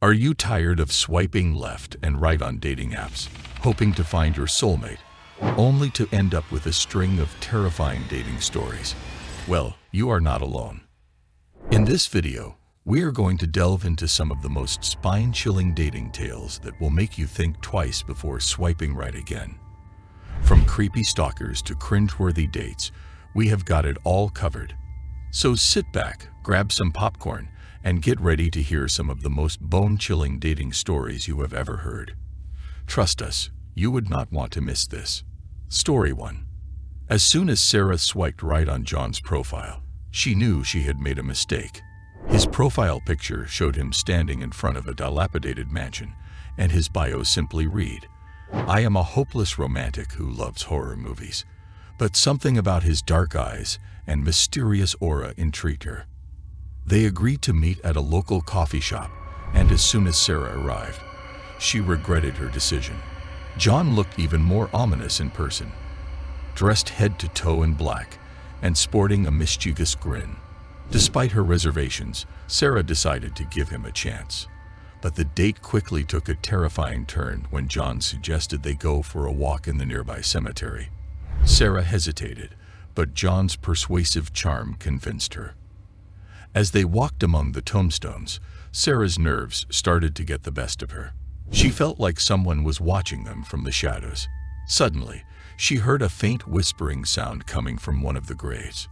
Are you tired of swiping left and right on dating apps, hoping to find your soulmate, only to end up with a string of terrifying dating stories? Well, you are not alone. In this video, we are going to delve into some of the most spine-chilling dating tales that will make you think twice before swiping right again. From creepy stalkers to cringeworthy dates, we have got it all covered. So sit back, grab some popcorn, and get ready to hear some of the most bone-chilling dating stories you have ever heard. Trust us, you would not want to miss this. Story 1. As soon as Sarah swiped right on John's profile, she knew she had made a mistake. His profile picture showed him standing in front of a dilapidated mansion, and his bio simply read, "I am a hopeless romantic who loves horror movies." But something about his dark eyes and mysterious aura intrigued her. They agreed to meet at a local coffee shop, and as soon as Sarah arrived, she regretted her decision. John looked even more ominous in person, dressed head to toe in black and sporting a mischievous grin. Despite her reservations, Sarah decided to give him a chance. But the date quickly took a terrifying turn when John suggested they go for a walk in the nearby cemetery. Sarah hesitated, but John's persuasive charm convinced her. As they walked among the tombstones, Sarah's nerves started to get the best of her. She felt like someone was watching them from the shadows. Suddenly, she heard a faint whispering sound coming from one of the graves.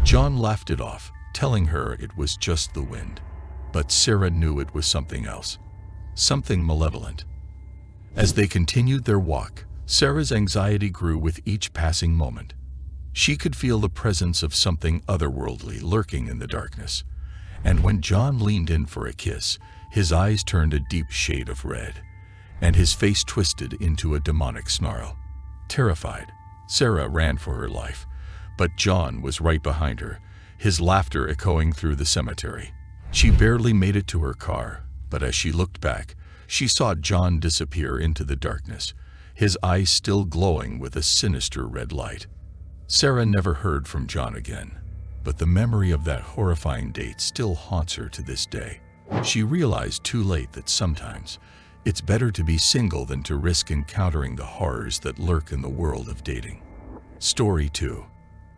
John laughed it off, telling her it was just the wind. But Sarah knew it was something else, something malevolent. As they continued their walk, Sarah's anxiety grew with each passing moment. She could feel the presence of something otherworldly lurking in the darkness. And when John leaned in for a kiss, his eyes turned a deep shade of red, and his face twisted into a demonic snarl. Terrified, Sarah ran for her life, but John was right behind her, his laughter echoing through the cemetery. She barely made it to her car, but as she looked back, she saw John disappear into the darkness, his eyes still glowing with a sinister red light. Sarah never heard from John again, but the memory of that horrifying date still haunts her to this day. She realized too late that sometimes it's better to be single than to risk encountering the horrors that lurk in the world of dating. Story 2.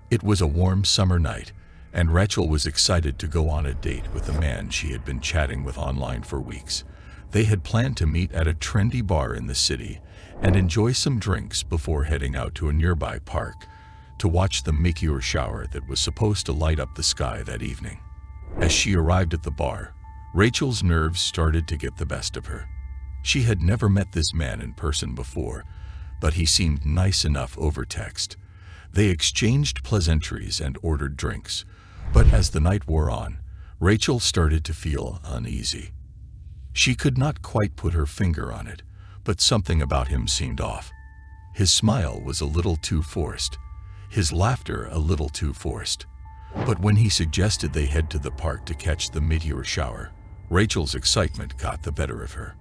It was a warm summer night, and Rachel was excited to go on a date with a man she had been chatting with online for weeks. They had planned to meet at a trendy bar in the city and enjoy some drinks before heading out to a nearby park to watch the meteor shower that was supposed to light up the sky that evening. As she arrived at the bar, Rachel's nerves started to get the best of her. She had never met this man in person before, but he seemed nice enough over text. They exchanged pleasantries and ordered drinks, but as the night wore on, Rachel started to feel uneasy. She could not quite put her finger on it, but something about him seemed off. His smile was a little too forced, his laughter a little too forced. But when he suggested they head to the park to catch the meteor shower, Rachel's excitement got the better of her.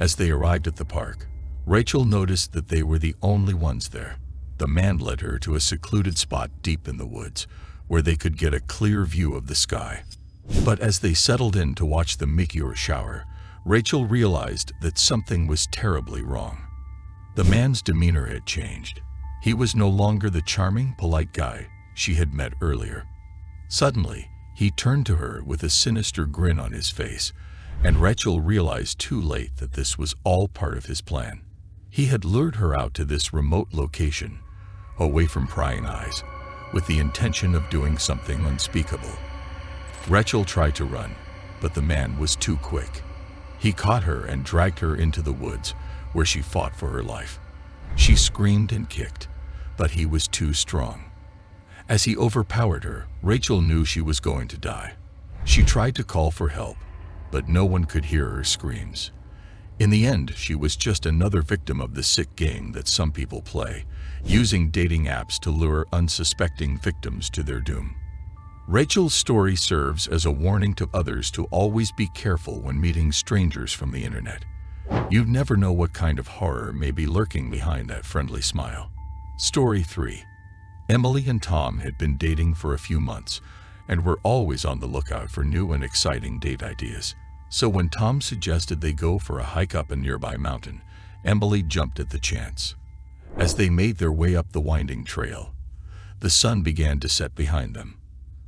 As they arrived at the park, Rachel noticed that they were the only ones there. The man led her to a secluded spot deep in the woods, where they could get a clear view of the sky. But as they settled in to watch the meteor shower, Rachel realized that something was terribly wrong. The man's demeanor had changed. He was no longer the charming, polite guy she had met earlier. Suddenly, he turned to her with a sinister grin on his face, and Rachel realized too late that this was all part of his plan. He had lured her out to this remote location, away from prying eyes, with the intention of doing something unspeakable. Rachel tried to run, but the man was too quick. He caught her and dragged her into the woods, where she fought for her life. She screamed and kicked, but he was too strong. As he overpowered her, Rachel knew she was going to die. She tried to call for help, but no one could hear her screams. In the end, she was just another victim of the sick game that some people play, using dating apps to lure unsuspecting victims to their doom. Rachel's story serves as a warning to others to always be careful when meeting strangers from the internet. You never know what kind of horror may be lurking behind that friendly smile. Story 3. Emily and Tom had been dating for a few months and were always on the lookout for new and exciting date ideas. So when Tom suggested they go for a hike up a nearby mountain, Emily jumped at the chance. As they made their way up the winding trail, the sun began to set behind them.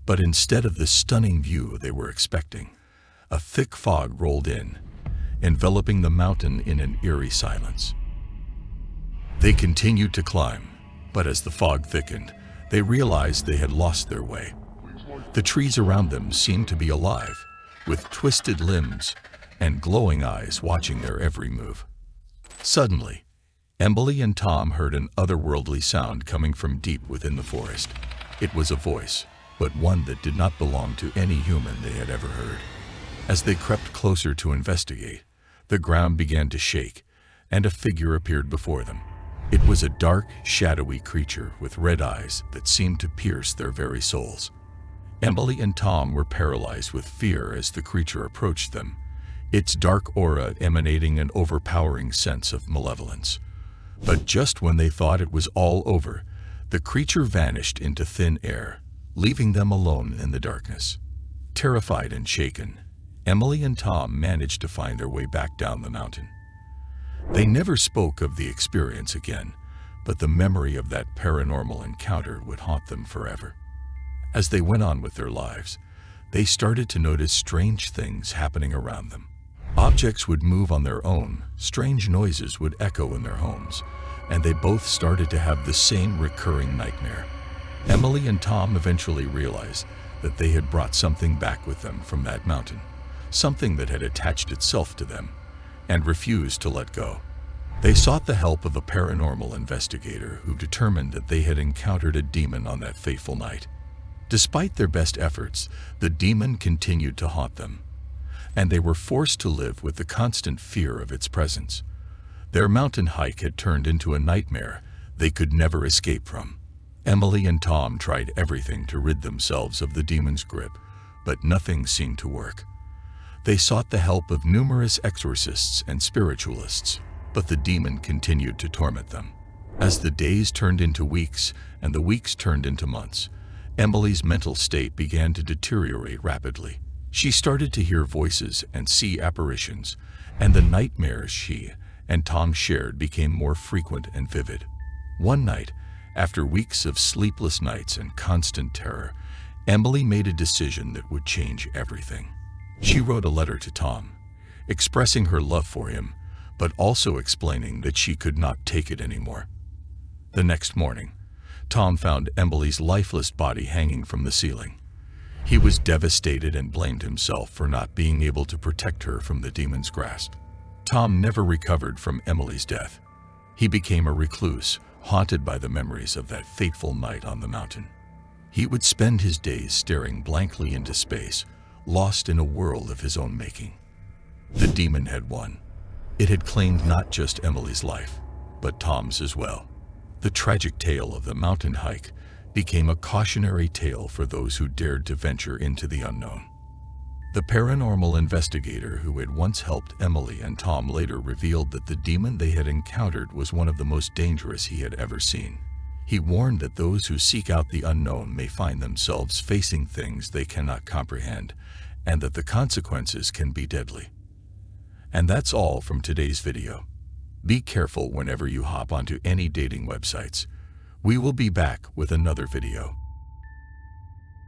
But instead of the stunning view they were expecting, a thick fog rolled in, enveloping the mountain in an eerie silence. They continued to climb, but as the fog thickened, they realized they had lost their way. The trees around them seemed to be alive, with twisted limbs and glowing eyes watching their every move. Suddenly, Emily and Tom heard an otherworldly sound coming from deep within the forest. It was a voice, but one that did not belong to any human they had ever heard. As they crept closer to investigate, the ground began to shake, and a figure appeared before them. It was a dark, shadowy creature with red eyes that seemed to pierce their very souls. Emily and Tom were paralyzed with fear as the creature approached them, its dark aura emanating an overpowering sense of malevolence. But just when they thought it was all over, the creature vanished into thin air, leaving them alone in the darkness. Terrified and shaken, Emily and Tom managed to find their way back down the mountain. They never spoke of the experience again, but the memory of that paranormal encounter would haunt them forever. As they went on with their lives, they started to notice strange things happening around them. Objects would move on their own, strange noises would echo in their homes, and they both started to have the same recurring nightmare. Emily and Tom eventually realized that they had brought something back with them from that mountain, something that had attached itself to them and refused to let go. They sought the help of a paranormal investigator who determined that they had encountered a demon on that fateful night. Despite their best efforts, the demon continued to haunt them, and they were forced to live with the constant fear of its presence. Their mountain hike had turned into a nightmare they could never escape from. Emily and Tom tried everything to rid themselves of the demon's grip, but nothing seemed to work. They sought the help of numerous exorcists and spiritualists, but the demon continued to torment them. As the days turned into weeks and the weeks turned into months, Emily's mental state began to deteriorate rapidly. She started to hear voices and see apparitions, and the nightmares she and Tom shared became more frequent and vivid. One night, after weeks of sleepless nights and constant terror, Emily made a decision that would change everything. She wrote a letter to Tom, expressing her love for him, but also explaining that she could not take it anymore. The next morning, Tom found Emily's lifeless body hanging from the ceiling. He was devastated and blamed himself for not being able to protect her from the demon's grasp. Tom never recovered from Emily's death. He became a recluse, haunted by the memories of that fateful night on the mountain. He would spend his days staring blankly into space, lost in a world of his own making. The demon had won. It had claimed not just Emily's life, but Tom's as well. The tragic tale of the mountain hike became a cautionary tale for those who dared to venture into the unknown. The paranormal investigator who had once helped Emily and Tom later revealed that the demon they had encountered was one of the most dangerous he had ever seen. He warned that those who seek out the unknown may find themselves facing things they cannot comprehend, and that the consequences can be deadly. And that's all from today's video. Be careful whenever you hop onto any dating websites. We will be back with another video.